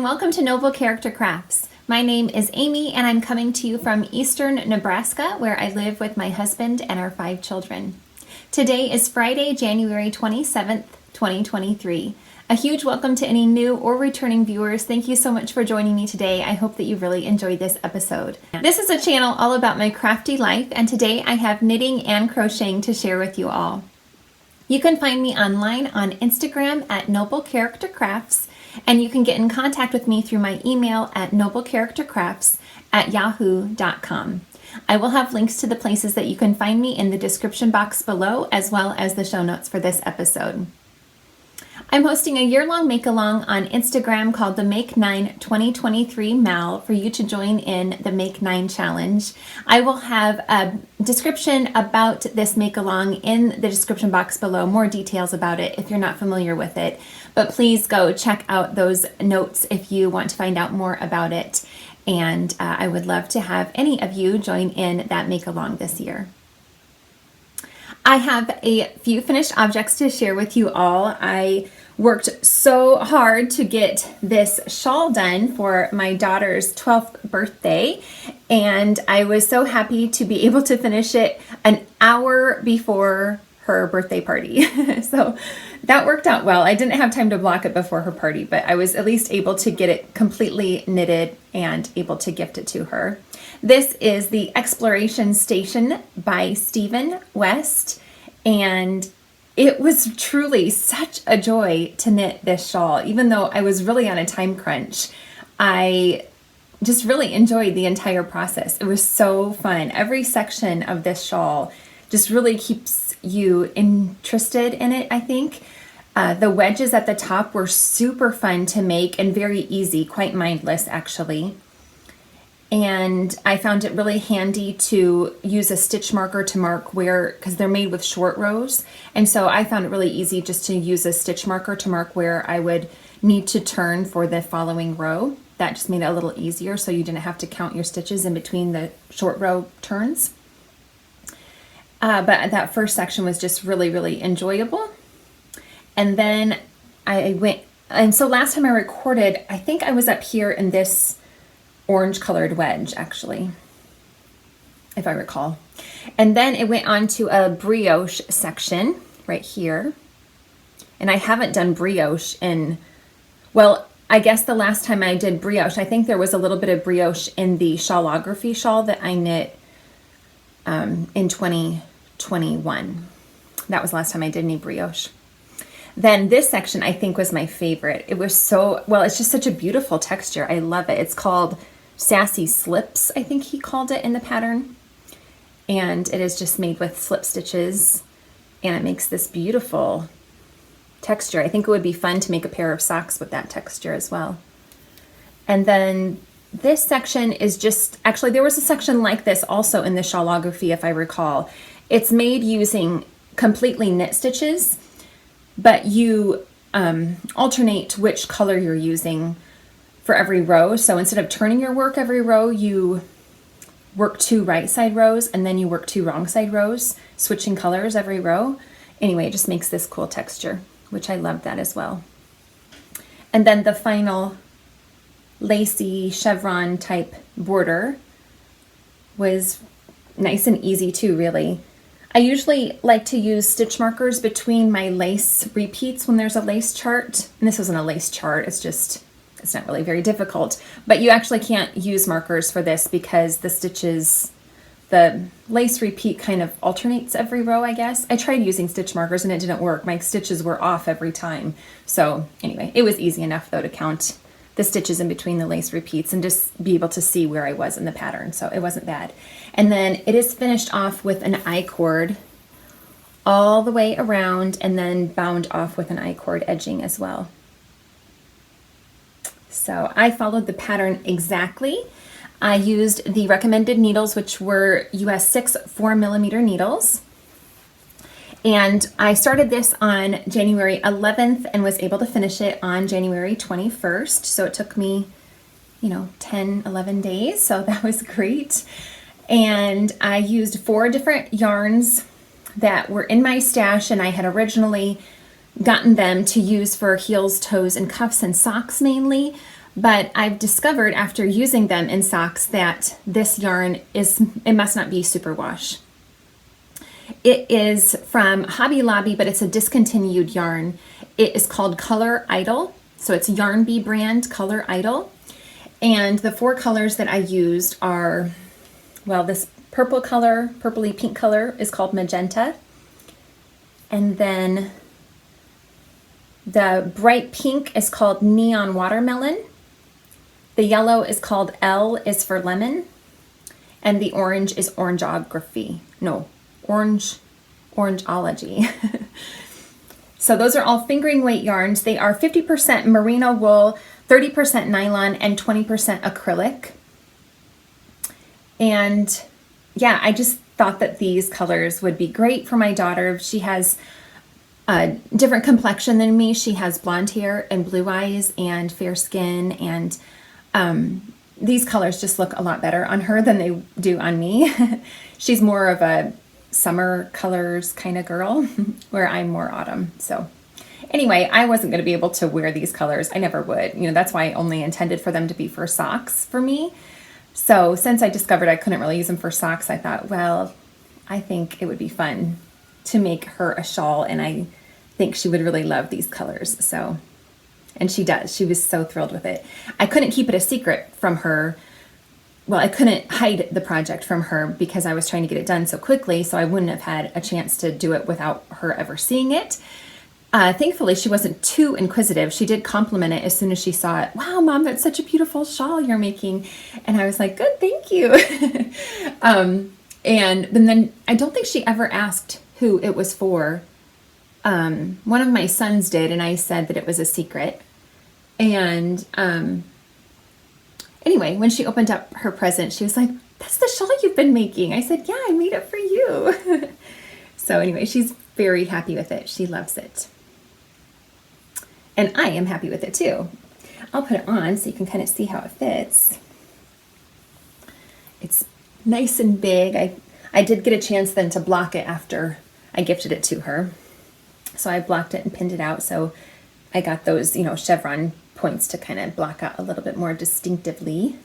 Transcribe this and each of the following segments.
welcome to Noble Character Crafts. My name is Amy and I'm coming to you from eastern Nebraska, where I live with my husband and our 5 children. Today is Friday, January 27th, 2023. A huge welcome to any new or returning viewers. Thank you so much for joining me today. I hope that you really enjoyed this episode. This is a channel all about my crafty life, and today I have knitting and crocheting to share with you all. You can find me online on Instagram at Noble Character Crafts, and you can get in contact with me through my email at noblecharactercrafts@yahoo.com. I will have links to the places that you can find me in the description box below, as well as the show notes for this episode. I'm hosting a year-long make-along on Instagram called the Make 9 2023 Mal for you to join in the Make 9 challenge. I will have a description about this make-along in the description box below, more details about it if you're not familiar with it. But please go check out those notes if you want to find out more about it. And I would love to have any of you join in that make-along this year. I have a few finished objects to share with you all. I worked so hard to get this shawl done for my daughter's 12th birthday, and I was so happy to be able to finish it an hour before her birthday party. So that worked out well. I didn't have time to block it before her party, but I was at least able to get it completely knitted and able to gift it to her. This is the Exploration Station by Stephen West, and it was truly such a joy to knit this shawl. Even though I was really on a time crunch, I just really enjoyed the entire process. It was so fun. Every section of this shawl just really keeps you interested in it, I think. The wedges at the top were super fun to make and very easy, quite mindless actually. And I found it really handy to use a stitch marker to mark where, because they're made with short rows. And so I found it really easy just to use a stitch marker to mark where I would need to turn for the following row. That just made it a little easier so you didn't have to count your stitches in between the short row turns. But that first section was just really, really enjoyable. And then I went, and so last time I recorded, I think I was up here in this orange colored wedge actually, if I recall. And then it went on to a brioche section right here. And I haven't done brioche in, well, I guess the last time I did brioche, I think there was a little bit of brioche in the shawlography shawl that I knit in 2021. That was the last time I did any brioche. Then this section I think was my favorite. It was so, well, it's just such a beautiful texture. I love it. It's called Sassy Slips, I think he called it in the pattern. And it is just made with slip stitches, and it makes this beautiful texture. I think it would be fun to make a pair of socks with that texture as well. And then this section is just, actually there was a section like this also in the shawlography if I recall. It's made using completely knit stitches, but you alternate which color you're using for every row. So instead of turning your work every row, you work 2 right side rows and then you work 2 wrong side rows, switching colors every row. Anyway, it just makes this cool texture, which I love that as well. And then the final lacy chevron type border was nice and easy too, really. I usually like to use stitch markers between my lace repeats when there's a lace chart. And this wasn't a lace chart, it's not really very difficult. But you actually can't use markers for this because the stitches, the lace repeat kind of alternates every row, I guess. I tried using stitch markers and it didn't work. My stitches were off every time. So anyway, it was easy enough though to count the stitches in between the lace repeats and just be able to see where I was in the pattern. So it wasn't bad. And then it is finished off with an I-cord all the way around and then bound off with an I-cord edging as well. So I followed the pattern exactly. I used the recommended needles, which were US 6 4mm needles. And I started this on January 11th and was able to finish it on January 21st. So it took me, 10, 11 days. So that was great. And I used 4 different yarns that were in my stash, and I had originally gotten them to use for heels, toes, and cuffs and socks mainly. But I've discovered after using them in socks that this yarn it must not be superwash. It is from Hobby Lobby, but it's a discontinued yarn. It is called Color Idyll. So it's Yarn Bee brand Color Idyll. And the 4 colors that I used are, well, this purple color, purpley pink color is called Magenta. And then the bright pink is called Neon Watermelon. The yellow is called L is for lemon. And the orange is Orange-ology. So those are all fingering weight yarns. They are 50% merino wool, 30% nylon, and 20% acrylic. And yeah, I just thought that these colors would be great for my daughter. She has a different complexion than me. She has blonde hair and blue eyes and fair skin, and these colors just look a lot better on her than they do on me. She's more of a summer colors kind of girl, where I'm more autumn. So anyway, I wasn't going to be able to wear these colors. I never would. You know, that's why I only intended for them to be for socks for me. So since I discovered I couldn't really use them for socks, I thought, well, I think it would be fun to make her a shawl, and I think she would really love these colors. So, and she does. She was so thrilled with it. I couldn't keep it a secret from her. Well, I couldn't hide the project from her because I was trying to get it done so quickly, so I wouldn't have had a chance to do it without her ever seeing it. Thankfully, she wasn't too inquisitive. She did compliment it as soon as she saw it. Wow, Mom, that's such a beautiful shawl you're making. And I was like, good, thank you. And then I don't think she ever asked who it was for. One of my sons did, and I said that it was a secret. And anyway, when she opened up her present, she was like, that's the shawl you've been making. I said, yeah, I made it for you. So anyway, she's very happy with it. She loves it. And I am happy with it too. I'll put it on so you can kind of see how it fits. It's nice and big. I did get a chance then to block it after I gifted it to her. So I blocked it and pinned it out. So I got those, chevron points to kind of block out a little bit more distinctively.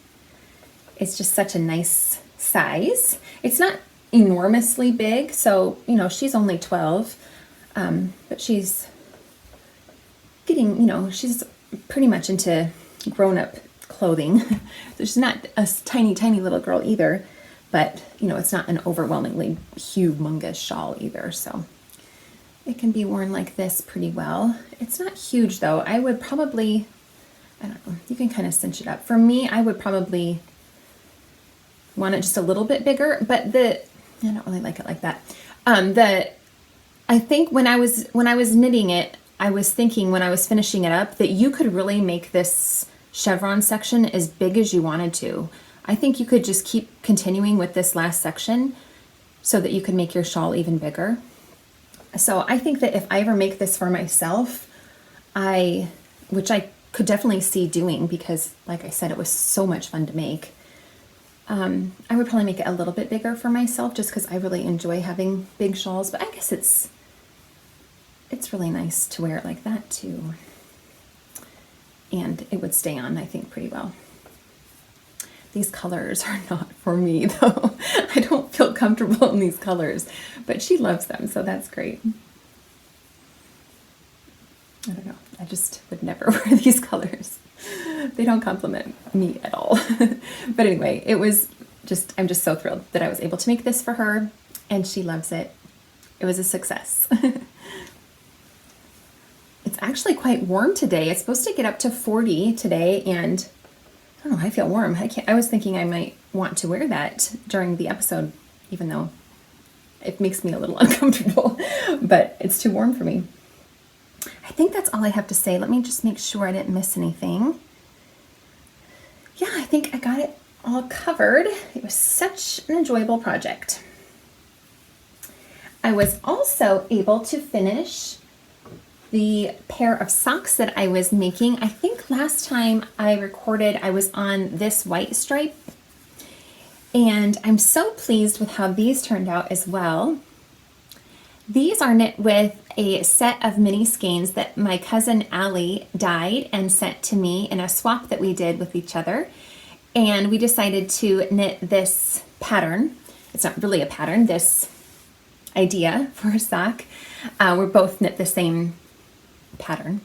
It's just such a nice size. It's not enormously big. So, she's only 12, but she's getting, she's pretty much into grown-up clothing. She's not a tiny, tiny little girl either, but, it's not an overwhelmingly humongous shawl either. So it can be worn like this pretty well. It's not huge though. I would probably, I don't know, you can kind of cinch it up. For me, I would probably want it just a little bit bigger, but I don't really like it like that. I think when I was knitting it, I was thinking when I was finishing it up that you could really make this chevron section as big as you wanted to. I think you could just keep continuing with this last section so that you could make your shawl even bigger. So I think that if I ever make this for myself, which I could definitely see doing because, like I said, it was so much fun to make, I would probably make it a little bit bigger for myself just because I really enjoy having big shawls. But I guess it's really nice to wear it like that too. And it would stay on, I think, pretty well. These colors are not for me though. I don't feel comfortable in these colors, but she loves them, so that's great. I don't know, I just would never wear these colors. They don't compliment me at all. But anyway, I'm just so thrilled that I was able to make this for her, and she loves it. It was a success. It's actually quite warm today. It's supposed to get up to 40 today, and I don't know, I feel warm. I was thinking I might want to wear that during the episode, even though it makes me a little uncomfortable, but it's too warm for me. I think that's all I have to say. Let me just make sure I didn't miss anything. Yeah, I think I got it all covered. It was such an enjoyable project. I was also able to finish the pair of socks that I was making. I think last time I recorded, I was on this white stripe, and I'm so pleased with how these turned out as well. These are knit with a set of mini skeins that my cousin Allie dyed and sent to me in a swap that we did with each other. And we decided to knit this pattern. It's not really a pattern, this idea for a sock. We're both knit the same pattern.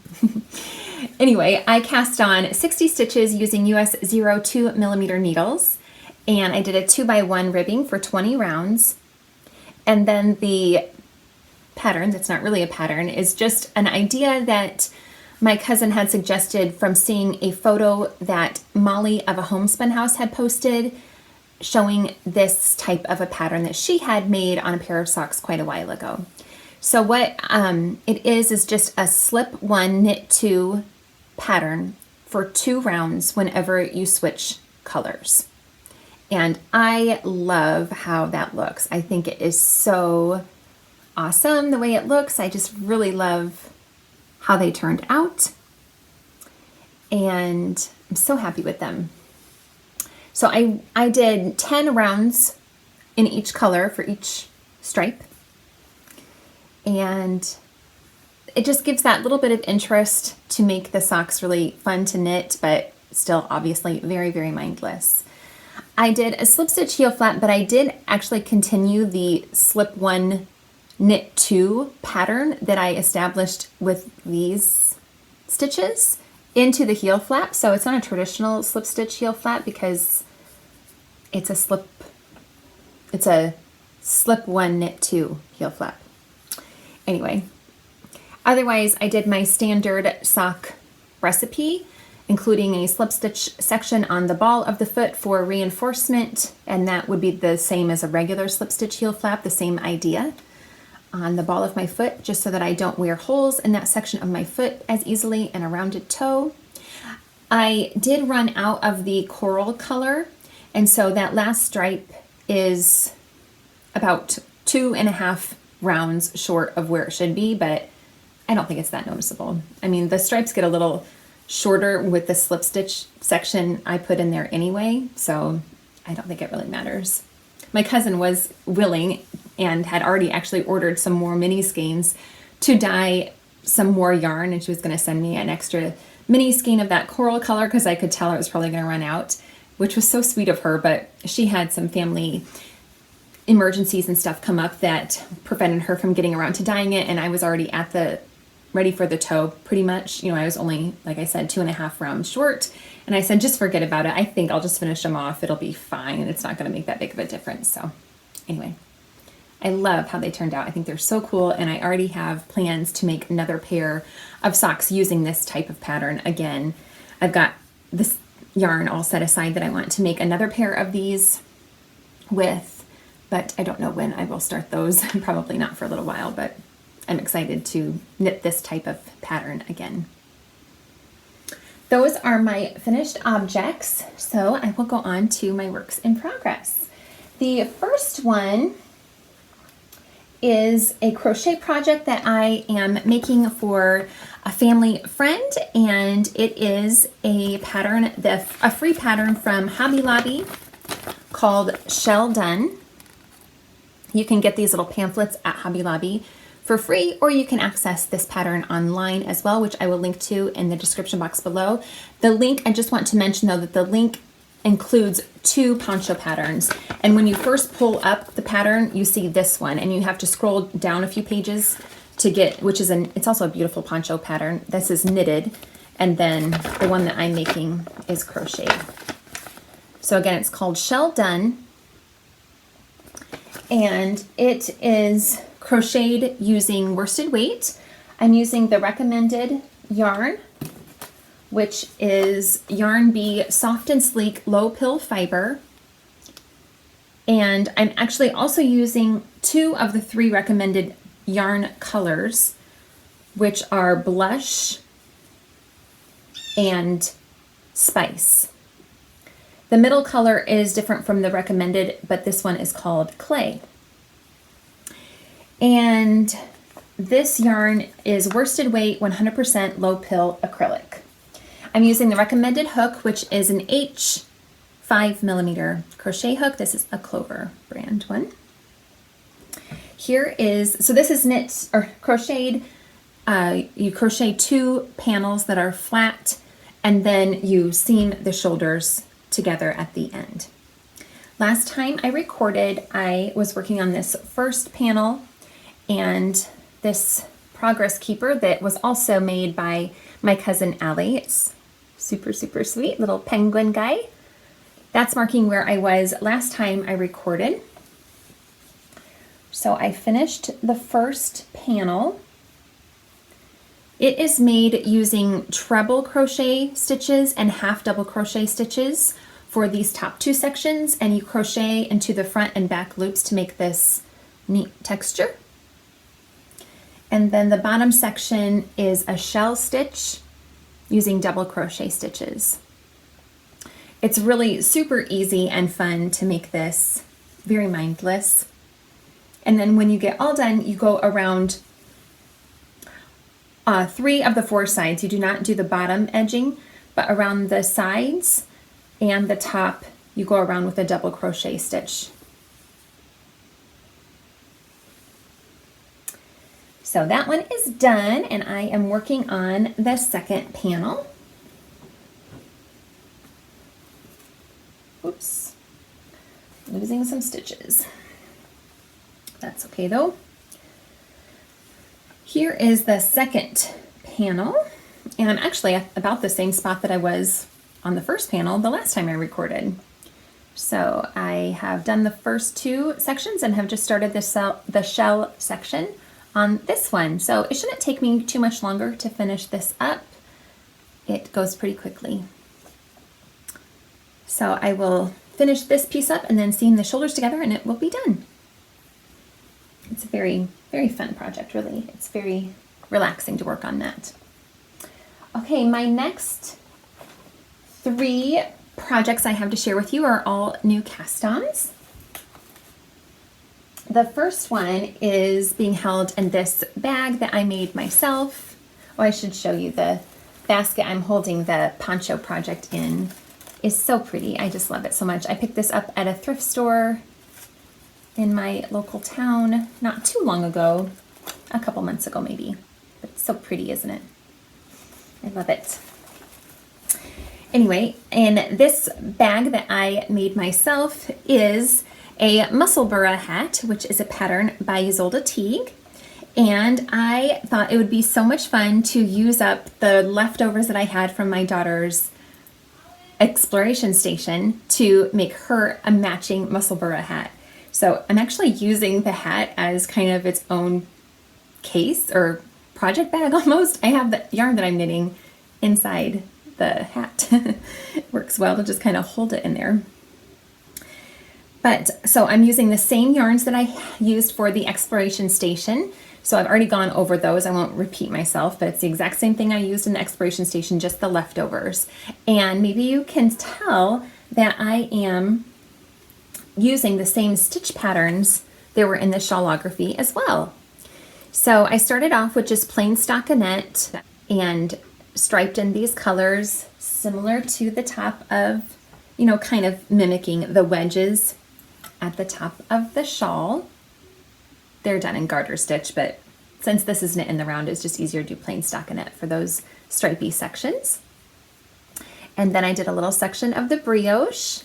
Anyway, I cast on 60 stitches using US 02 millimeter needles, and I did a 2x1 ribbing for 20 rounds. And then the pattern, that's not really a pattern, is just an idea that my cousin had suggested from seeing a photo that Molly of a Homespun House had posted showing this type of a pattern that she had made on a pair of socks quite a while ago. So what it is just a slip 1 knit 2 pattern for 2 rounds whenever you switch colors. And I love how that looks. I think it is so awesome the way it looks. I just really love how they turned out, and I'm so happy with them. So I did 10 rounds in each color for each stripe, and it just gives that little bit of interest to make the socks really fun to knit, but still obviously very, very mindless. I did a slip stitch heel flap, but I did actually continue the slip 1 knit 2 pattern that I established with these stitches into the heel flap. So it's not a traditional slip stitch heel flap because it's a slip 1 knit 2 heel flap. Anyway, otherwise I did my standard sock recipe, including a slip stitch section on the ball of the foot for reinforcement, and that would be the same as a regular slip stitch heel flap, the same idea on the ball of my foot, just so that I don't wear holes in that section of my foot as easily, and a rounded toe. I did run out of the coral color, and so that last stripe is about 2.5 rounds short of where it should be, but I don't think it's that noticeable. I mean, the stripes get a little shorter with the slip stitch section I put in there anyway, so I don't think it really matters. My cousin was willing and had already actually ordered some more mini skeins to dye some more yarn, and she was going to send me an extra mini skein of that coral color because I could tell it was probably going to run out, which was so sweet of her, but she had some family emergencies and stuff come up that prevented her from getting around to dyeing it, and I was already at the ready for the toe pretty much. You know, I was only, like I said, 2.5 rounds short, and I said, just forget about it. I think I'll just finish them off. It'll be fine. It's not going to make that big of a difference. So anyway, I love how they turned out. I think they're so cool, and I already have plans to make another pair of socks using this type of pattern again. I've got this yarn all set aside that I want to make another pair of these with, but I don't know when I will start those. Probably not for a little while, but I'm excited to knit this type of pattern again. Those are my finished objects, so I will go on to my works in progress. The first one is a crochet project that I am making for a family friend, and it is a pattern, a free pattern from Hobby Lobby called Shell Done. You can get these little pamphlets at Hobby Lobby for free, or you can access this pattern online as well, which I will link to in the description box below. The link, I just want to mention though, that the link includes 2 poncho patterns, and when you first pull up the pattern, you see this one, and you have to scroll down a few pages to get, which is it's also a beautiful poncho pattern. This is knitted, and then the one that I'm making is crocheted. So again, it's called Shell Done, and it is crocheted using worsted weight. I'm using the recommended yarn, which is Yarn Bee Soft and Sleek Low Pill Fiber. And I'm actually also using 2 of the 3 recommended yarn colors, which are Blush and Spice. The middle color is different from the recommended, but this one is called Clay. And this yarn is worsted weight 100% low pill acrylic. I'm using the recommended hook, which is an H 5mm crochet hook. This is a Clover brand one. Here is, so this is knit or crocheted. You crochet 2 panels that are flat, and then you seam the shoulders together at the end. Last time I recorded, I was working on this first panel and this progress keeper that was also made by my cousin Allie. It's super, super sweet little penguin guy. That's marking where I was last time I recorded. So I finished the first panel. It is made using treble crochet stitches and half double crochet stitches for these top 2 sections, and you crochet into the front and back loops to make this neat texture. And then the bottom section is a shell stitch using double crochet stitches. It's really super easy and fun to make this, very mindless. And then when you get all done, you go around 3 of the 4 sides. You do not do the bottom edging, but around the sides and the top, you go around with a double crochet stitch. So that one is done, and I am working on the second panel. Oops, losing some stitches. That's okay though. Here is the second panel, and I'm actually at about the same spot that I was on the first panel the last time I recorded. So I have done the first 2 sections and have just started the shell section on this one. So it shouldn't take me too much longer to finish this up. It goes pretty quickly. So I will finish this piece up and then seam the shoulders together, and it will be done. It's a very, very fun project, really. It's very relaxing to work on that. Okay, my next 3 projects I have to share with you are all new cast-ons. The first one is being held in this bag that I made myself. Oh, I should show you the basket I'm holding the poncho project in. Is so pretty. I just love it so much. I picked this up at a thrift store in my local town not too long ago, a couple months ago maybe. But it's so pretty, isn't it? I love it. Anyway, in this bag that I made myself is a Musselburgh hat, which is a pattern by Ysolda Teague. And I thought it would be so much fun to use up the leftovers that I had from my daughter's exploration station to make her a matching Musselburgh hat. So I'm actually using the hat as kind of its own case or project bag almost. I have the yarn that I'm knitting inside the hat. It works well to just kind of hold it in there. But so I'm using the same yarns that I used for the exploration station. So I've already gone over those. I won't repeat myself, but it's the exact same thing I used in the exploration station, just the leftovers. And maybe you can tell that I am using the same stitch patterns that were in the shawlography as well. So I started off with just plain stockinette and striped in these colors similar to the top of, you know, kind of mimicking the wedges at the top of the shawl. They're done in garter stitch, but since this is knit in the round, it's just easier to do plain stockinette for those stripy sections. And then I did a little section of the brioche.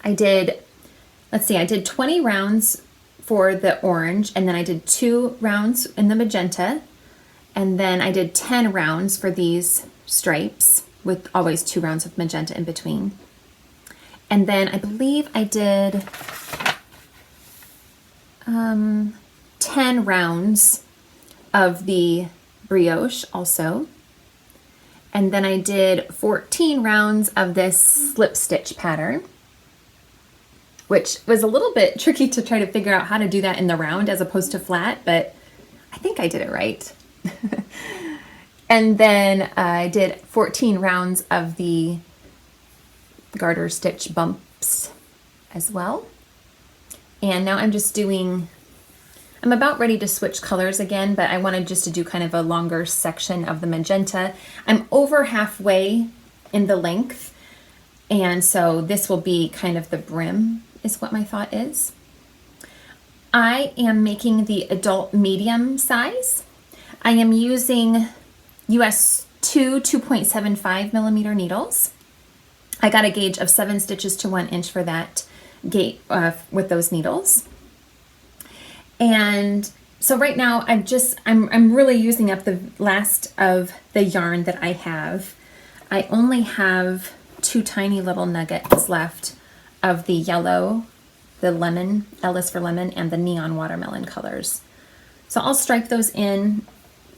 I did 20 rounds for the orange, and then I did 2 rounds in the magenta, and then I did 10 rounds for these stripes with always 2 rounds of magenta in between. And then I believe I did 10 rounds of the brioche also. And then I did 14 rounds of this slip stitch pattern, which was a little bit tricky to try to figure out how to do that in the round as opposed to flat, but I think I did it right. And then I did 14 rounds of the garter stitch bumps as well. And now I'm just doing, I'm about ready to switch colors again, but I wanted just to do kind of a longer section of the magenta. I'm over halfway in the length, and so this will be kind of the brim is what my thought is. I am making the adult medium size. I am using US 2.75 millimeter needles. I got a gauge of 7 stitches to 1 inch for that gauge with those needles. And so right now I'm really using up the last of the yarn that I have. I only have 2 tiny little nuggets left of the yellow, the lemon, L is for lemon, and the neon watermelon colors. So I'll stripe those in.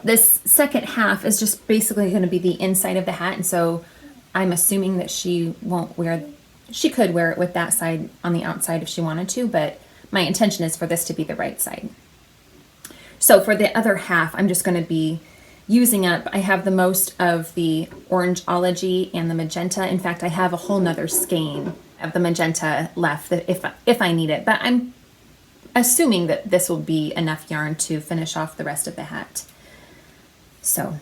This second half is just basically going to be the inside of the hat, and so I'm assuming that she could wear it with that side on the outside if she wanted to, but my intention is for this to be the right side. So for the other half, I'm just going to be using up, I have the most of the Orange-ology and the Magenta. In fact, I have a whole nother skein of the Magenta left if I need it, but I'm assuming that this will be enough yarn to finish off the rest of the hat. So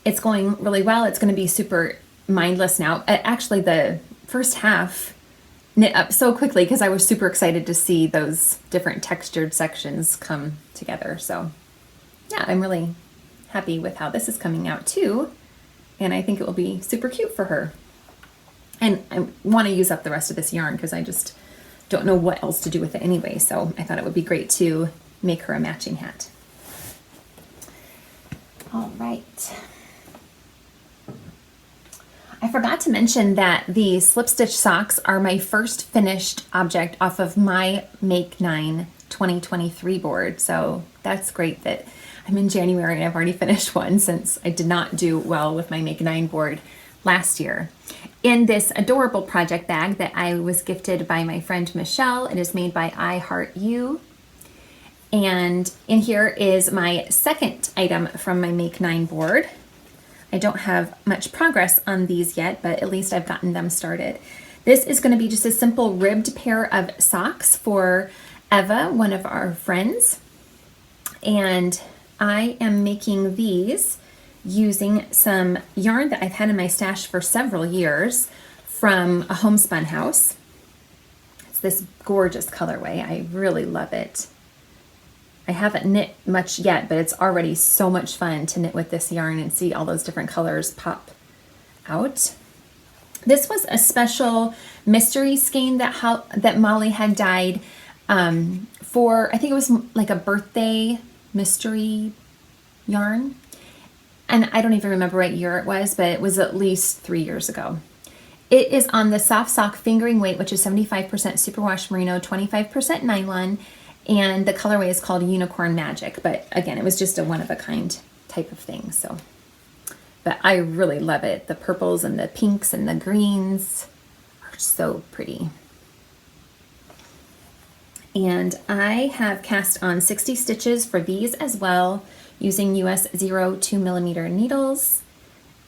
it's going really well. It's going to be super mindless now. Actually, the first half knit up so quickly because I was super excited to see those different textured sections come together. So yeah, I'm really happy with how this is coming out too. And I think it will be super cute for her. And I want to use up the rest of this yarn because I just don't know what else to do with it anyway. So I thought it would be great to make her a matching hat. All right. I forgot to mention that the slip stitch socks are my first finished object off of my Make 9 2023 board. So that's great that I'm in January and I've already finished one since I did not do well with my Make 9 board last year. In this adorable project bag that I was gifted by my friend Michelle, it is made by I Heart You. And in here is my second item from my Make 9 board. I don't have much progress on these yet, but at least I've gotten them started. This is going to be just a simple ribbed pair of socks for Eva, one of our friends. And I am making these using some yarn that I've had in my stash for several years from a Homespun house. It's this gorgeous colorway. I really love it. I haven't knit much yet, but it's already so much fun to knit with this yarn and see all those different colors pop out. This was a special mystery skein that Molly had dyed for, I think it was like a birthday mystery yarn. And I don't even remember what year it was, but it was at least 3 years ago. It is on the soft sock fingering weight, which is 75% superwash merino, 25% nylon, and the colorway is called Unicorn Magic. But again, it was just a one-of-a-kind type of thing. So, but I really love it. The purples and the pinks and the greens are so pretty. And I have cast on 60 stitches for these as well, using US 0.2 millimeter needles.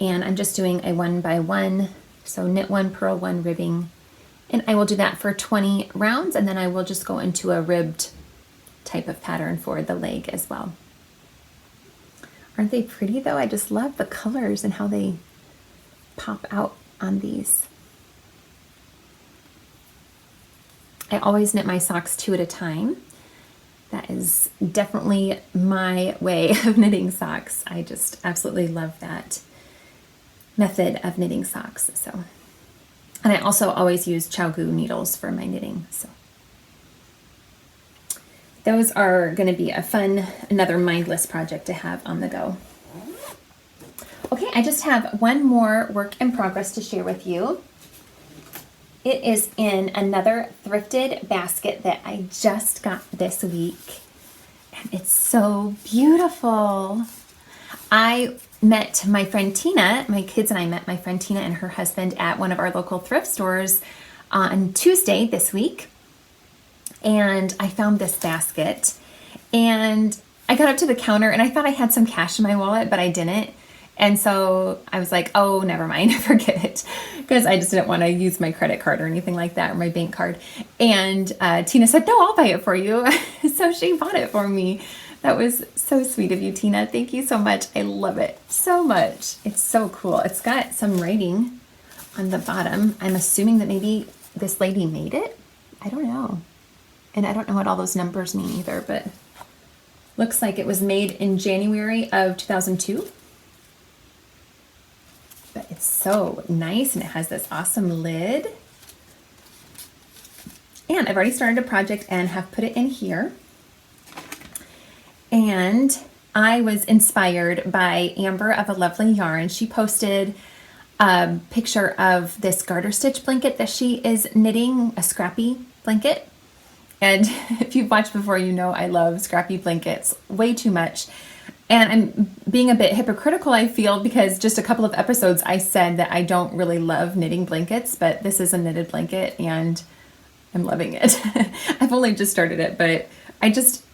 And I'm just doing a 1 by 1, so knit 1, purl 1, ribbing. And I will do that for 20 rounds, and then I will just go into a ribbed type of pattern for the leg as well. Aren't they pretty though? I just love the colors and how they pop out on these. I always knit my socks 2 at a time. That is definitely my way of knitting socks. I just absolutely love that method of knitting socks. So, and I also always use Chow-Goo needles for my knitting. So those are going to be a fun, another mindless project to have on the go. Okay, I just have one more work in progress to share with you. It is in another thrifted basket that I just got this week. And it's so beautiful. I met my friend Tina, my kids and I met my friend Tina and her husband at one of our local thrift stores on Tuesday this week. And I found this basket. And I got up to the counter and I thought I had some cash in my wallet, but I didn't. And so I was like, oh, never mind, forget it. Because I just didn't want to use my credit card or anything like that, or my bank card. And Tina said, no, I'll buy it for you. So she bought it for me. That was so sweet of you, Tina. Thank you so much. I love it so much. It's so cool. It's got some writing on the bottom. I'm assuming that maybe this lady made it. I don't know. And I don't know what all those numbers mean either, but looks like it was made in January of 2002. But it's so nice, and it has this awesome lid. And I've already started a project and have put it in here. And I was inspired by Amber of A Lovely Yarn. She posted a picture of this garter stitch blanket that she is knitting, a Scrappy blanket. And if you've watched before, you know I love Scrappy blankets way too much. And I'm being a bit hypocritical, I feel, because just a couple of episodes I said that I don't really love knitting blankets, but this is a knitted blanket and I'm loving it. I've only just started it, but I just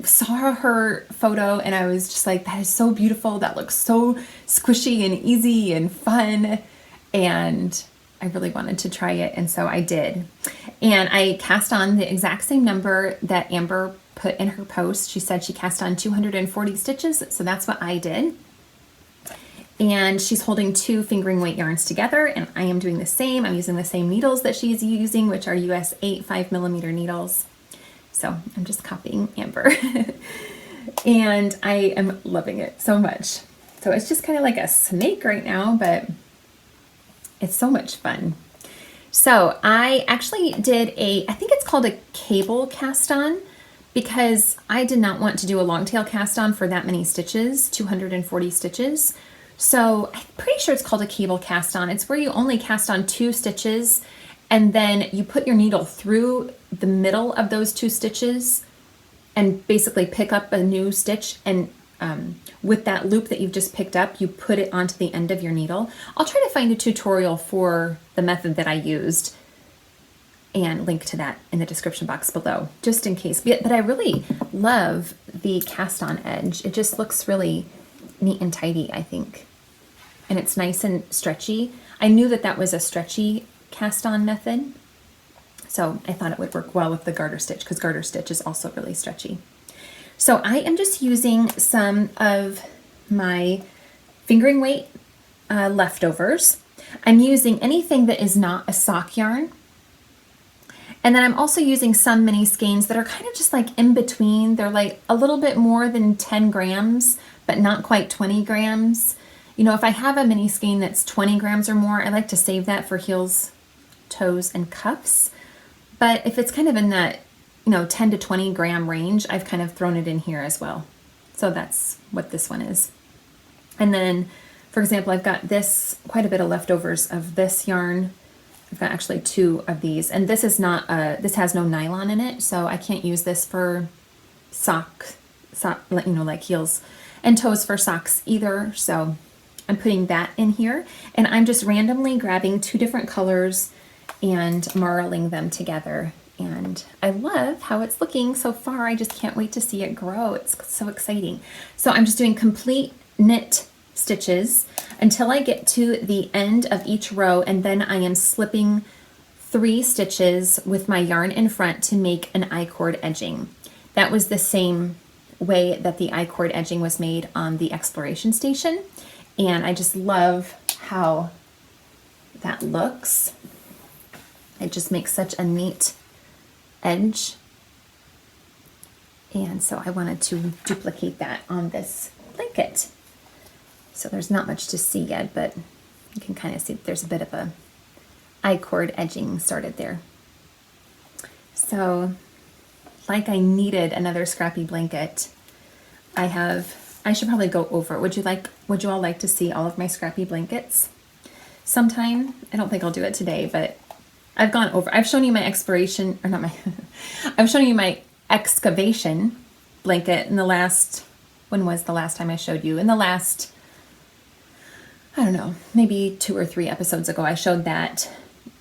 saw her photo and I was just like, that is so beautiful. That looks so squishy and easy and fun. And I really wanted to try it. And so I did. And I cast on the exact same number that Amber put in her post. She said she cast on 240 stitches. So that's what I did. And she's holding 2 fingering weight yarns together, and I am doing the same. I'm using the same needles that she's using, which are US 8 5mm needles. So I'm just copying Amber. And I am loving it so much. So it's just kind of like a snake right now, but it's so much fun. So I actually did I think it's called a cable cast on, because I did not want to do a long tail cast on for that many stitches, 240 stitches. So I'm pretty sure it's called a cable cast on. It's where you only cast on 2 stitches and then you put your needle through the middle of those 2 stitches and basically pick up a new stitch, and with that loop that you've just picked up, you put it onto the end of your needle. I'll try to find a tutorial for the method that I used and link to that in the description box below, just in case. But I really love the cast on edge. It just looks really neat and tidy, I think. And it's nice and stretchy. I knew that that was a stretchy cast on method, so I thought it would work well with the garter stitch, because garter stitch is also really stretchy. So I am just using some of my fingering weight leftovers. I'm using anything that is not a sock yarn. And then I'm also using some mini skeins that are kind of just like in between. They're like a little bit more than 10 grams, but not quite 20 grams. You know, if I have a mini skein that's 20 grams or more, I like to save that for heels, toes, and cuffs. But if it's kind of in that, 10 to 20 gram range, I've kind of thrown it in here as well. So that's what this one is. And then, for example, I've got quite a bit of leftovers of this yarn. I've got actually 2 of these, and this is not this has no nylon in it, so I can't use this for sock, like heels and toes for socks either. So I'm putting that in here, and I'm just randomly grabbing 2 different colors and marling them together. And I love how it's looking so far. I just can't wait to see it grow. It's so exciting. So I'm just doing complete knit stitches until I get to the end of each row, and then I am slipping 3 stitches with my yarn in front to make an I-cord edging. That was the same way that the I-cord edging was made on the exploration station, and I just love how that looks. It just makes such a neat edge, and so I wanted to duplicate that on this blanket. So there's not much to see yet, but you can kind of see that there's a bit of a I-cord edging started there. So like I needed another Scrappy blanket, I should probably go over it. Would you all like to see all of my Scrappy blankets sometime? I don't think I'll do it today, but I've shown you my exploration, or not my, I've shown you my excavation blanket in the last, when was the last time I showed you? In the last, I don't know, maybe 2 or 3 episodes ago, I showed that.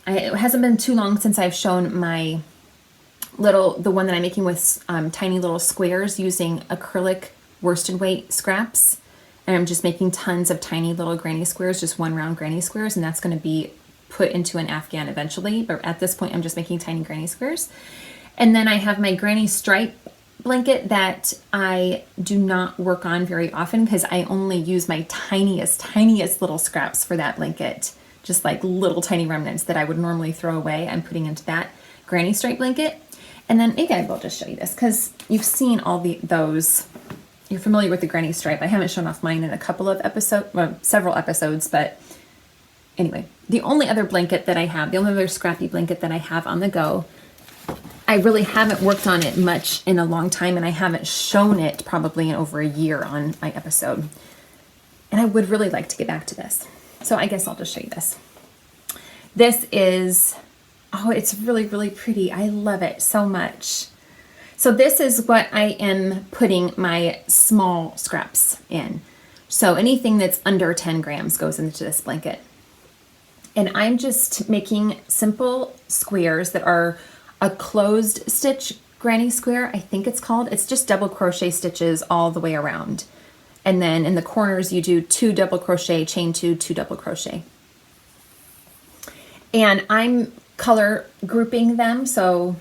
It hasn't been too long since I've shown my the one that I'm making with tiny little squares using acrylic worsted weight scraps. And I'm just making tons of tiny little granny squares, just 1 round granny squares, and that's going to be put into an Afghan eventually. But at this point, I'm just making tiny granny squares. And then I have my granny stripe blanket that I do not work on very often because I only use my tiniest little scraps for that blanket. Just like little tiny remnants that I would normally throw away, I'm putting into that granny stripe blanket. And then maybe I will just show you this because you've seen all those. You're familiar with the granny stripe. I haven't shown off mine in a couple of episodes, well, several episodes, but anyway, the only other blanket that I have, the only other Scrappy blanket that I have on the go, I really haven't worked on it much in a long time, and I haven't shown it probably in over a year on my episode. And I would really like to get back to this. So I guess I'll just show you this. This is, oh, it's really, really pretty. I love it so much. So this is what I am putting my small scraps in. So anything that's under 10 grams goes into this blanket. And I'm just making simple squares that are a closed stitch granny square, I think it's called. It's just double crochet stitches all the way around. And then in the corners you do 2 double crochet, chain 2, 2 double crochet. And I'm color grouping them. So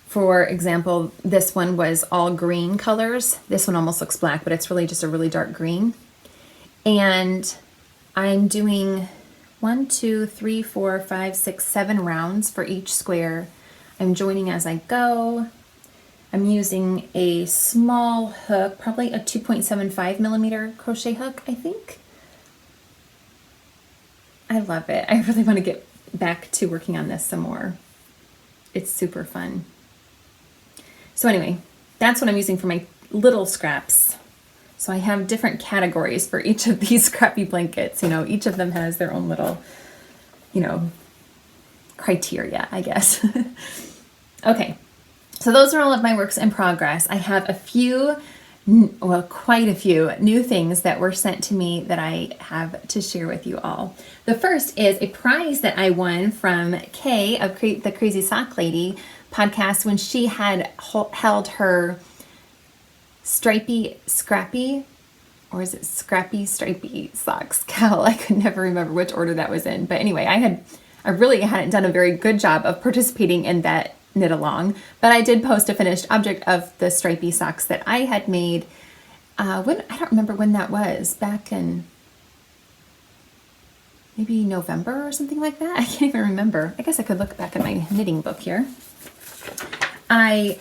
for example, this one was all green colors. This one almost looks black, but it's really just a really dark green. And I'm doing 1, 2, 3, 4, 5, 6, 7 rounds for each square. I'm joining as I go. I'm using a small hook, probably a 2.75 millimeter crochet hook, I think. I love it. I really want to get back to working on this some more. It's super fun. So anyway, that's what I'm using for my little scraps. So I have different categories for each of these Scrappy blankets. You know, each of them has their own little, you know, criteria, I guess. Okay, so those are all of my works in progress. I have a few, well, quite a few new things that were sent to me that I have to share with you all. The first is a prize that I won from Kay of the Crazy Sock Lady podcast when she had held her Scrappy, or is it Scrappy Stripey socks? Cal, I could never remember which order that was in. But anyway, I really hadn't done a very good job of participating in that knit along, but I did post a finished object of the stripey socks that I had made. I don't remember when that was, back in maybe November or something like that. I can't even remember. I guess I could look back at my knitting book here. I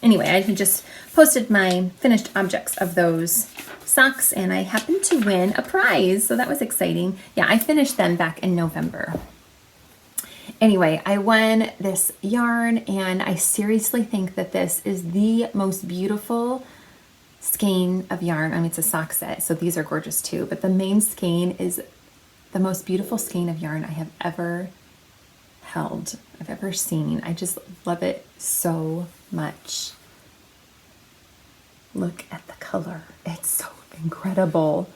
had just posted my finished objects of those socks, and I happened to win a prize, so that was exciting. Yeah, I finished them back in November. Anyway, I won this yarn, and I seriously think that this is the most beautiful skein of yarn. I mean, it's a sock set, so these are gorgeous too, but the main skein is the most beautiful skein of yarn I have ever held, I've ever seen. I just love it so much. Look at the color. It's so incredible.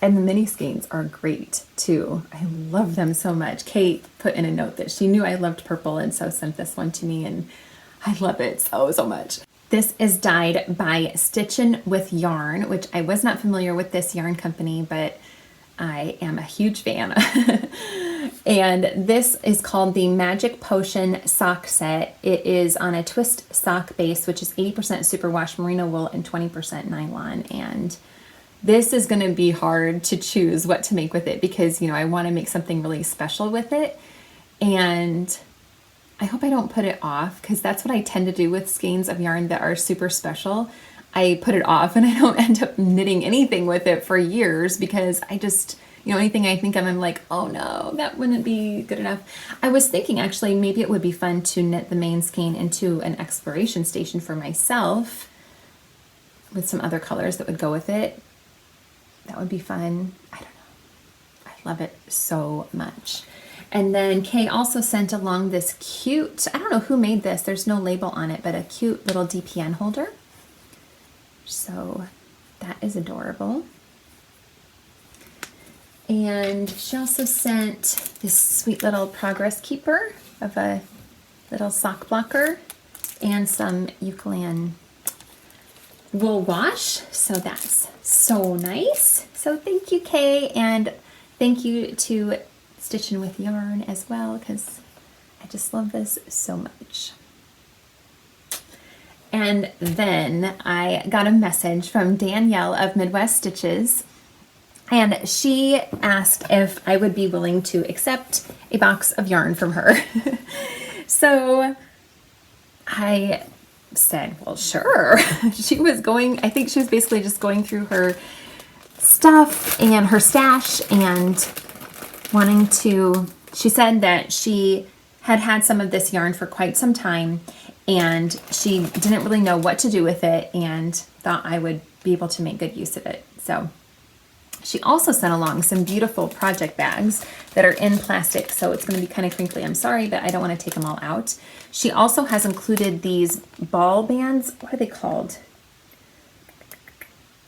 And the mini skeins are great too. I love them so much. Kate put in a note that she knew I loved purple and so sent this one to me, and I love it so much. This is dyed by Stitchin' with Yarn, which I was not familiar with this yarn company, but I am a huge fan. And this is called the Magic Potion sock set. It is on a twist sock base, which is 80% superwash merino wool and 20% nylon. And this is going to be hard to choose what to make with it because, you know, I want to make something really special with it. And I hope I don't put it off, because that's what I tend to do with skeins of yarn that are super special. I put it off and I don't end up knitting anything with it for years because I just, you know, anything I think of, I'm like, oh no, that wouldn't be good enough. I was thinking actually maybe it would be fun to knit the main skein into an exploration station for myself with some other colors that would go with it. That would be fun. I don't know. I love it so much. And then Kay also sent along this cute, I don't know who made this, there's no label on it, but a cute little DPN holder. So that is adorable. And she also sent this sweet little progress keeper of a little sock blocker and some Eucalan wool wash. So that's so nice. So thank you, Kay, and thank you to Stitchin' with Yarn as well, because I just love this so much. And then I got a message from Danielle of Midwest Stitches. And she asked if I would be willing to accept a box of yarn from her. So I said, well, sure. She was going, I think she was basically just going through her stuff and her stash and wanting to, she said that she had had some of this yarn for quite some time and she didn't really know what to do with it and thought I would be able to make good use of it. So she also sent along some beautiful project bags that are in plastic, so it's going to be kind of crinkly. I'm sorry, but I don't want to take them all out. She also has included these ball bands. What are they called?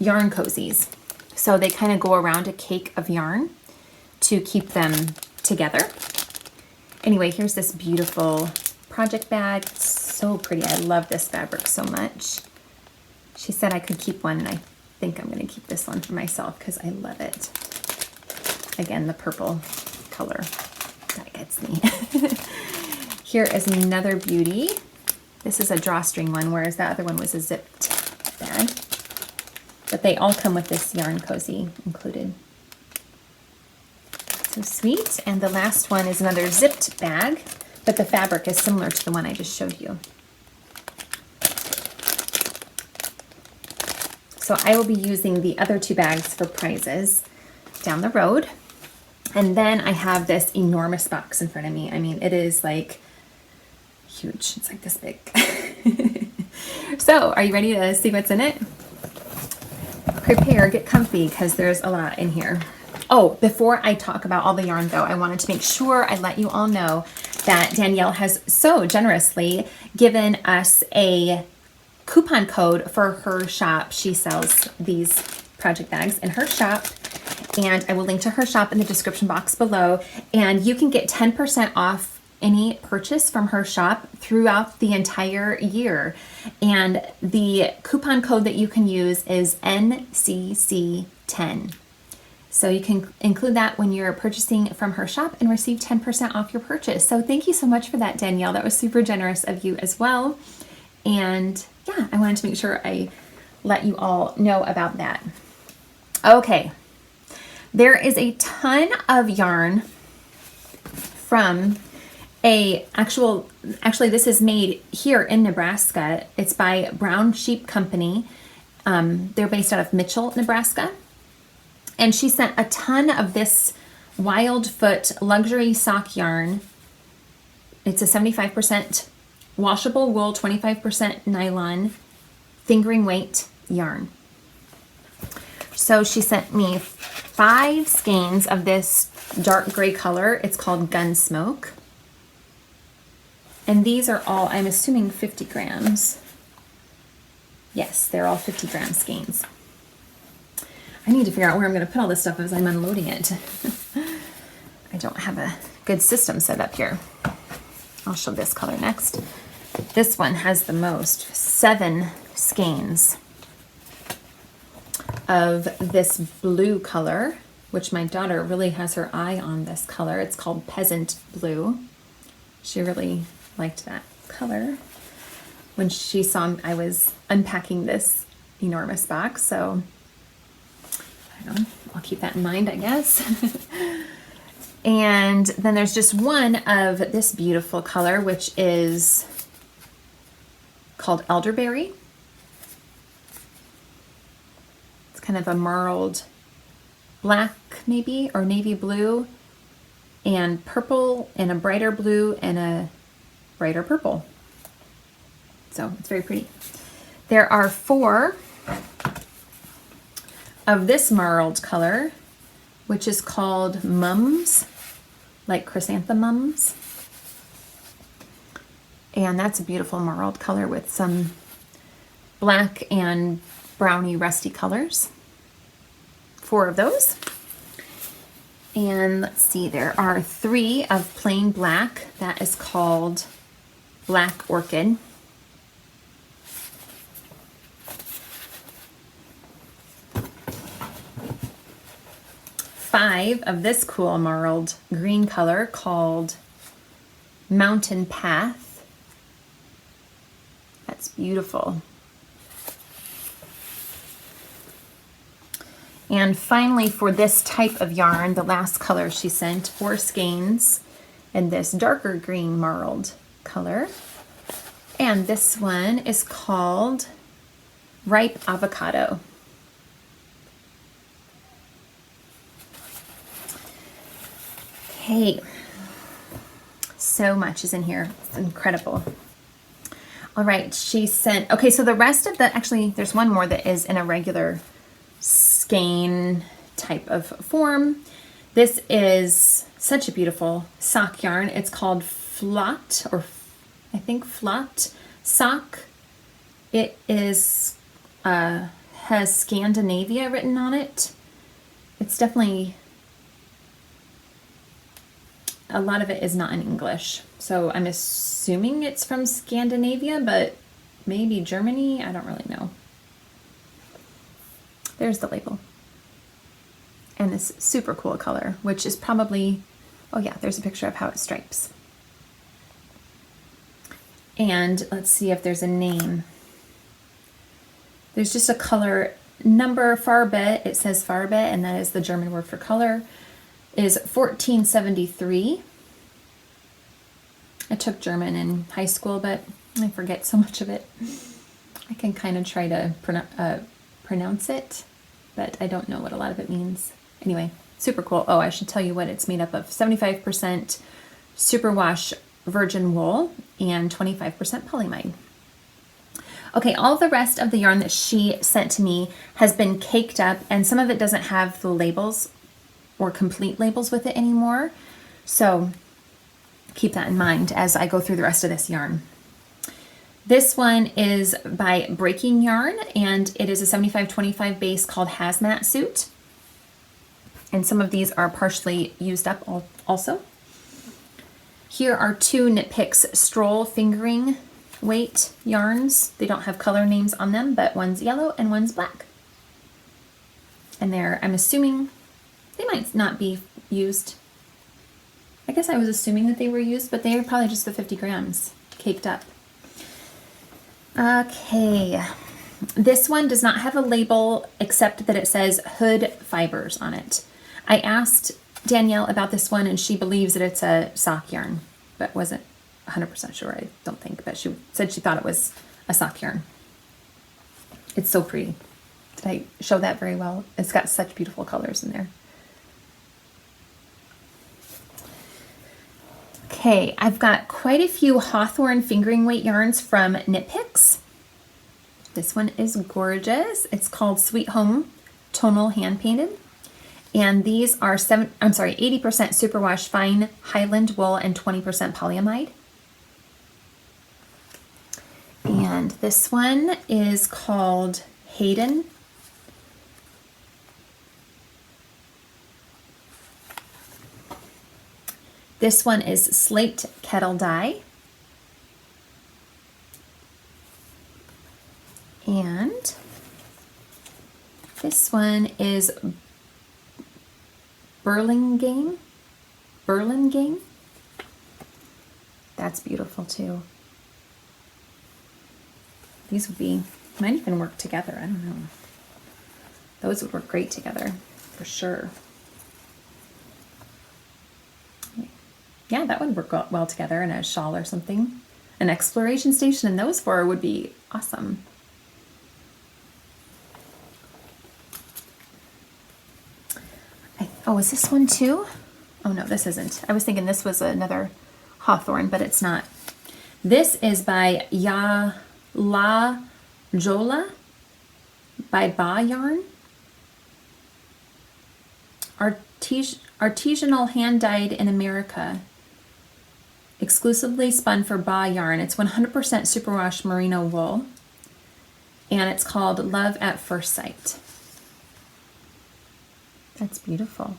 Yarn cozies. So they kind of go around a cake of yarn to keep them together. Anyway, here's this beautiful project bag. It's so pretty. I love this fabric so much. She said I could keep one, and I think I'm going to keep this one for myself because I love it. Again, the purple color that gets me. Here is another beauty. This is a drawstring one, whereas that other one was a zipped bag. But they all come with this yarn cozy included. So sweet. And the last one is another zipped bag, but the fabric is similar to the one I just showed you. So I will be using the other two bags for prizes down the road. And then I have this enormous box in front of me. I mean, it is like huge. It's like this big. So are you ready to see what's in it? Prepare, get comfy, because there's a lot in here. Oh, before I talk about all the yarn though, I wanted to make sure I let you all know that Danielle has so generously given us a coupon code for her shop. She sells these project bags in her shop, and I will link to her shop in the description box below, and you can get 10% off any purchase from her shop throughout the entire year. And the coupon code that you can use is NCC10. So you can include that when you're purchasing from her shop and receive 10% off your purchase. So thank you so much for that, Danielle. That was super generous of you as well. And yeah, I wanted to make sure I let you all know about that. Okay, there is a ton of yarn from actually this is made here in Nebraska. It's by Brown Sheep Company. They're based out of Mitchell, Nebraska. And she sent a ton of this Wildfoot luxury sock yarn. It's a 75% washable wool, 25% nylon, fingering weight yarn. So she sent me 5 skeins of this dark gray color. It's called Gunsmoke. And these are all, I'm assuming, 50 grams. Yes, they're all 50 gram skeins. I need to figure out where I'm going to put all this stuff as I'm unloading it. I don't have a good system set up here. I'll show this color next. This one has the most, 7 skeins of this blue color, which my daughter really has her eye on this color. It's called Peasant Blue. She really liked that color when she saw I was unpacking this enormous box. So I don't know, I'll keep that in mind, I guess. And then there's just one of this beautiful color, which is called Elderberry. It's kind of a marled black maybe, or navy blue, and purple, and a brighter blue, and a brighter purple. So it's very pretty. There are 4 of this marled color, which is called Mums, like chrysanthemums. And that's a beautiful marled color with some black and browny rusty colors. 4 of those. And let's see, there are 3 of plain black. That is called Black Orchid. 5 of this cool marled green color called Mountain Path. That's beautiful. And finally, for this type of yarn, the last color she sent, 4 skeins in this darker green marled color. And this one is called Ripe Avocado. Okay, so much is in here. It's incredible. All right, she sent, okay, so the rest of the, actually, there's one more that is in a regular skein type of form. This is such a beautiful sock yarn. It's called Flot, or I think Flot Sock. It is, has Scandinavia written on it. It's definitely, a lot of it is not in English. So I'm assuming it's from Scandinavia, but maybe Germany. I don't really know. There's the label. And this super cool color, which is probably, oh yeah, there's a picture of how it stripes. And let's see if there's a name. There's just a color number, Farbe. It says Farbe, and that is the German word for color, is 1473. I took German in high school, but I forget so much of it. I can kind of try to pronounce it, but I don't know what a lot of it means. Anyway, super cool. Oh, I should tell you what it's made up of. 75% superwash virgin wool and 25% polyamide. Okay, all the rest of the yarn that she sent to me has been caked up, and some of it doesn't have the labels or complete labels with it anymore. So keep that in mind as I go through the rest of this yarn. This one is by Breaking Yarn, and it is a 75-25 base called Hazmat Suit. And some of these are partially used up also. Here are 2 Knit Picks Stroll Fingering Weight yarns. They don't have color names on them, but one's yellow and one's black. And they're, I'm assuming, they might not be used. I guess I was assuming that they were used, but they are probably just the 50 grams caked up. Okay, this one does not have a label except that it says Hood Fibers on it. I asked Danielle about this one, and she believes that it's a sock yarn, but wasn't 100% sure, I don't think, but she said she thought it was a sock yarn. It's so pretty. Did I show that very well? It's got such beautiful colors in there. Okay, I've got quite a few Hawthorne fingering weight yarns from Knit Picks. This one is gorgeous. It's called Sweet Home Tonal Hand Painted. And these are 80% superwash fine Highland wool and 20% polyamide. And this one is called Hayden. This one is Slate Kettle Dye. And this one is Burlingame. That's beautiful too. These would be, might even work together. I don't know. Those would work great together for sure. Yeah, that would work well together in a shawl or something. An exploration station in those 4 would be awesome. Oh, is this one too? Oh no, this isn't. I was thinking this was another Hawthorne, but it's not. This is by La Jola by Ba Yarn. Artisanal hand dyed in America. Exclusively spun for Ba Yarn. It's 100% superwash merino wool. And it's called Love at First Sight. That's beautiful.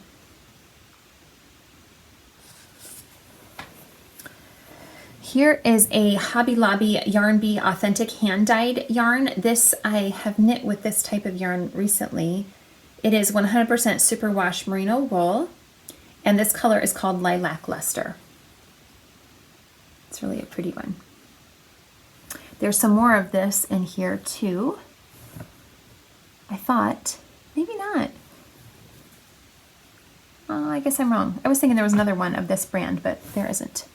Here is a Hobby Lobby Yarn Bee Authentic Hand Dyed yarn. This, I have knit with this type of yarn recently. It is 100% superwash merino wool, and this color is called Lilac Luster. It's really a pretty one. There's some more of this in here too. I thought, maybe not. Oh, I guess I'm wrong. I was thinking there was another one of this brand, but there isn't.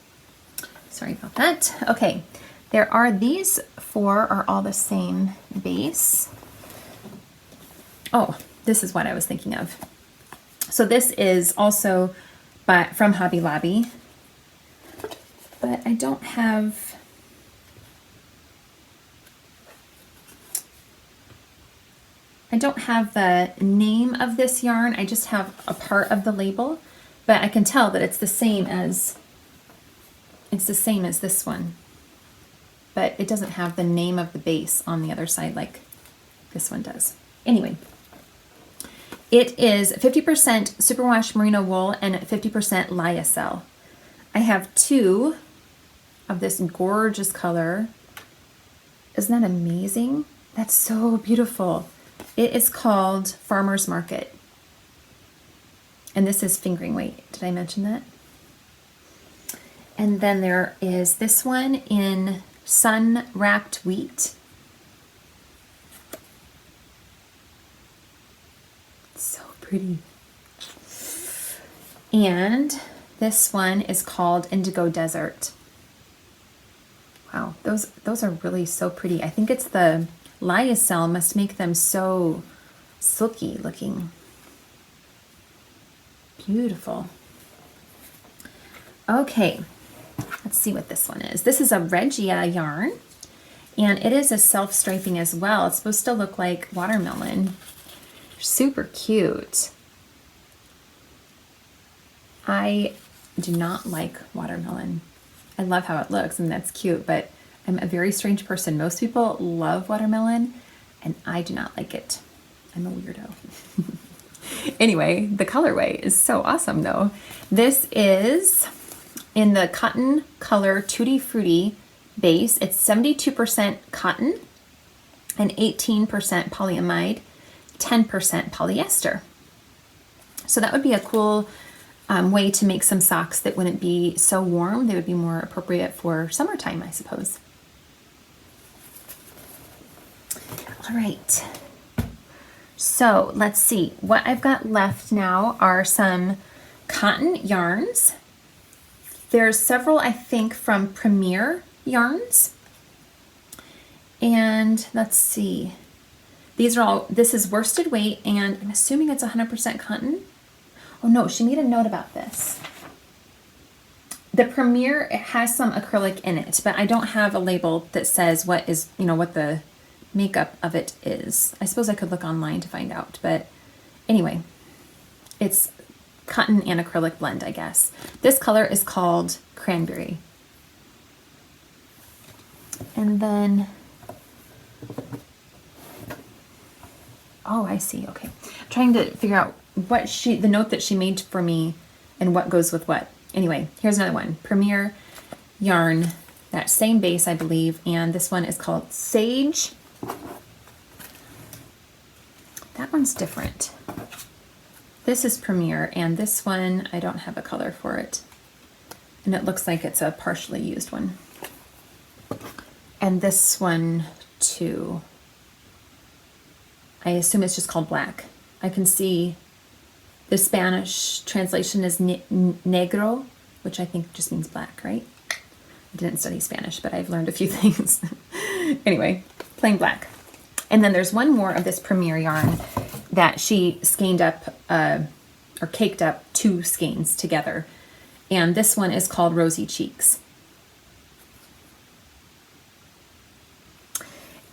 Sorry about that. Okay, there are these 4 are all the same base. Oh, this is what I was thinking of. So this is also from Hobby Lobby, but I don't have the name of this yarn. I just have a part of the label, but I can tell that it's the same as this one, but it doesn't have the name of the base on the other side like this one does. Anyway, it is 50% superwash merino wool and 50% lyocell. I have 2 of this gorgeous color. Isn't that amazing? That's so beautiful. It is called Farmer's Market. And this is fingering weight. Did I mention that? And then there is this one in Sun Wrapped Wheat. So pretty. And this one is called Indigo Desert. Wow, those are really so pretty. I think it's the lyocell must make them so silky looking. Beautiful. Okay, let's see what this one is. This is a Regia yarn, and it is a self-striping as well. It's supposed to look like watermelon. Super cute. I do not like watermelon. I love how it looks, and that's cute, but I'm a very strange person. Most people love watermelon, and I do not like it. I'm a weirdo. Anyway, the colorway is so awesome, though. This is in the Cotton Color Tutti Frutti base. It's 72% cotton and 18% polyamide, 10% polyester. So that would be a cool way to make some socks that wouldn't be so warm. They would be more appropriate for summertime, I suppose. All right. So let's see. What I've got left now are some cotton yarns. There's several, I think, from Premier Yarns. And let's see. These are all, this is worsted weight, and I'm assuming it's 100% cotton. Oh no, she made a note about this. The Premier, it has some acrylic in it, but I don't have a label that says what is, what the makeup of it is. I suppose I could look online to find out, but anyway, it's cotton and acrylic blend, I guess. This color is called Cranberry. And then, oh, I see, okay. I'm trying to figure out what the note that she made for me and what goes with what. Anyway, here's another one. Premier yarn, that same base, I believe, and this one is called Sage. That one's different. This is Premier, and this one, I don't have a color for it. And it looks like it's a partially used one. And this one, too. I assume it's just called Black. I can see the Spanish translation is negro, which I think just means black, right? I didn't study Spanish, but I've learned a few things. Anyway, plain black. And then there's one more of this Premier yarn that she skeined up, or caked up 2 skeins together. And this one is called Rosy Cheeks.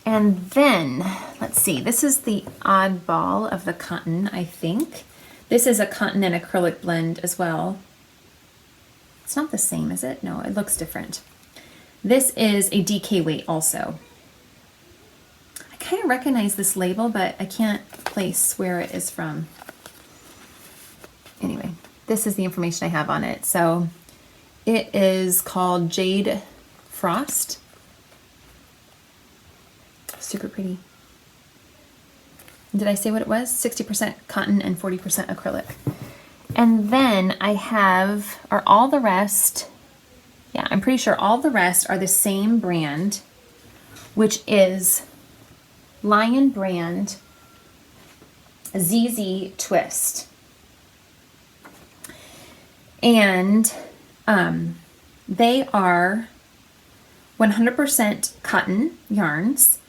And then, let's see, this is the oddball of the cotton, I think. This is a cotton and acrylic blend as well. It's not the same, is it? No, it looks different. This is a DK weight also. I kind of recognize this label, but I can't place where it is from. Anyway, this is the information I have on it. So it is called Jade Frost. Super pretty. Did I say what it was? 60% cotton and 40% acrylic. And then I have, are all the rest, yeah, I'm pretty sure all the rest are the same brand, which is Lion Brand ZZ Twist. And they are 100% cotton yarns.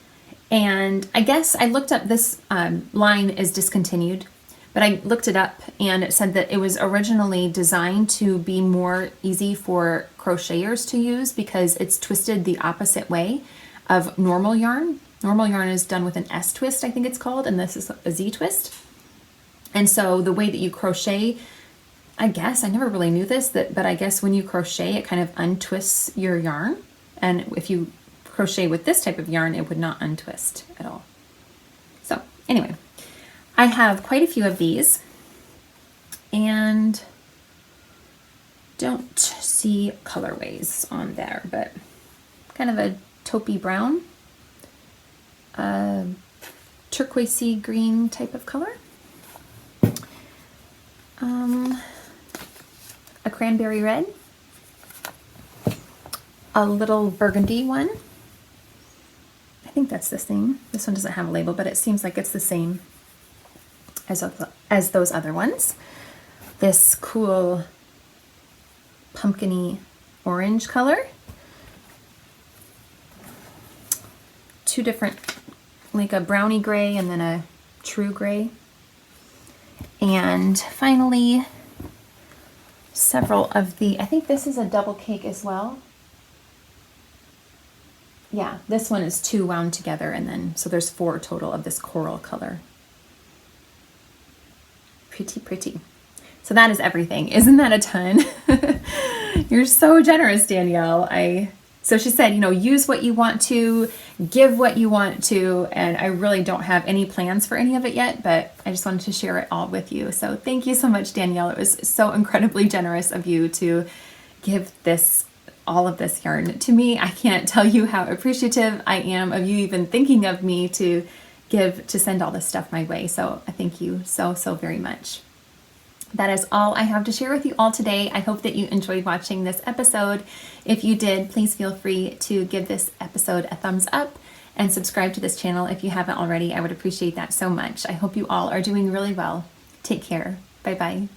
And I guess I looked up, this line is discontinued, but I looked it up and it said that it was originally designed to be more easy for crocheters to use because it's twisted the opposite way of normal yarn. Normal yarn is done with an S twist, I think it's called, and this is a Z twist. And so the way that you crochet, I guess, I never really knew this, but I guess when you crochet, it kind of untwists your yarn. And if you crochet with this type of yarn, it would not untwist at all. So anyway, I have quite a few of these and don't see colorways on there, but kind of a taupey brown, turquoisey green type of color, a cranberry red, a little burgundy one. I think that's the same. This one doesn't have a label, but it seems like it's the same as those other ones. This cool pumpkin-y orange color. Two different, like a brownie gray and then a true gray. And finally, several of the, I think this is a double cake as well. Yeah, this one is 2 wound together, and then, so there's 4 total of this coral color. Pretty, pretty. So that is everything. Isn't that a ton? You're so generous, Danielle. So she said, you know, use what you want to, give what you want to, and I really don't have any plans for any of it yet, but I just wanted to share it all with you. So thank you so much, Danielle. It was so incredibly generous of you to give all of this yarn to me. I can't tell you how appreciative I am of you even thinking of me to send all this stuff my way. So I thank you so, so very much. That is all I have to share with you all today. I hope that you enjoyed watching this episode. If you did, please feel free to give this episode a thumbs up and subscribe to this channel if you haven't already. I would appreciate that so much. I hope you all are doing really well. Take care. Bye-bye.